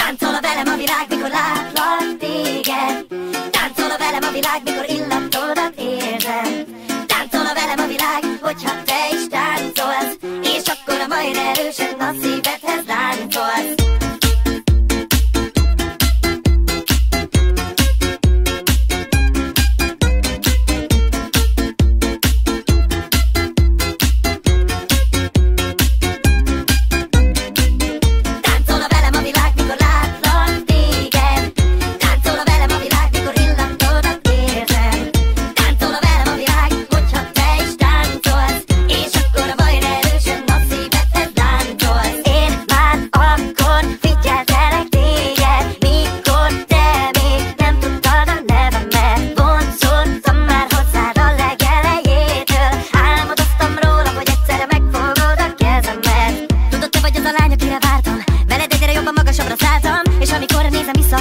Táncolna velem a világ, mikor látlak téged. Táncolna velem a világ, mikor illatodat érzem. Táncolna velem a világ, hogyha te is táncolsz, és akkor majd erősen a szívedhez láncolsz.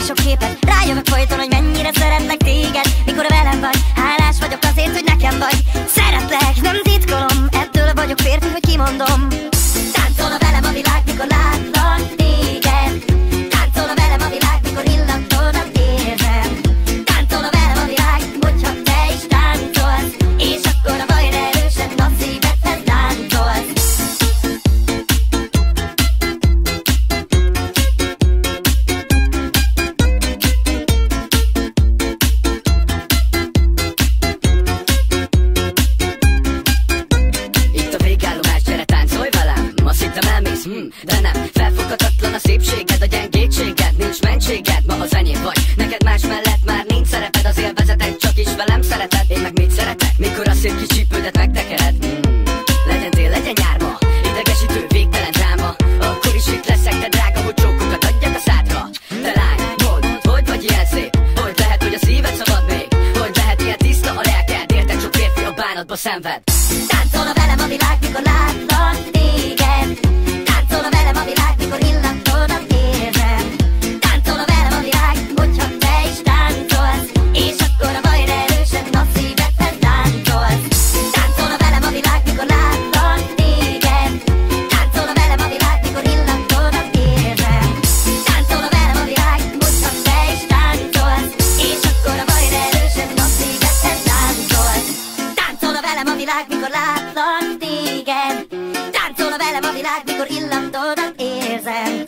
Sok képet, rájövök folyton, hogy mennyire szeretlek téged. Mikor velem vagy, hálás vagyok azért, hogy nekem vagy. Szeretlek, nem titkolom, ettől vagyok férfi, hogy kimondom. Táncolna velem a világ, mikor látlak téged. Táncolna velem a világ, mikor illatodat érzem. Táncolna velem a világ, hogyha te is táncolsz, és akkor majd erősen a szívedhez láncolsz. De nem, felfoghatatlan a szépséged, a gyengétséged, nincs mentséged, ma az enyém vagy. Neked más mellett már nincs szereped, az élvezeted csak is velem szereted. Én meg mit szeretek, mikor a szép kis csípődet megtekered? Legyen tél, legyen nyár ma, idegesítő, végtelen dráma. Akkor is itt leszek, te drága, hogy csókokat adjak a szádra. Te lány, mondd, hogy vagy ilyen szép, hogy lehet, hogy a szíved szabad még, hogy lehet ilyen tiszta a lelked, érted, sok férfi a bánatba szenved. Táncolna velem a világ, mikor látlak téged. Táncolna velem a világ, mikor illatodat érzem. Táncolna velem a világ, hogyha te is táncolsz, és akkor majd erősen a szívedhez láncolsz. Táncolna velem a világ, mikor látlak téged. Táncolna velem a világ, mikor illatodat érzem. Táncolna velem a világ, hogyha te is táncolsz, és akkor majd erősen a szívedhez láncolsz. Táncolna velem a világ, mikor látlak téged. Táncolna velem a világ, mikor illatodat érzem.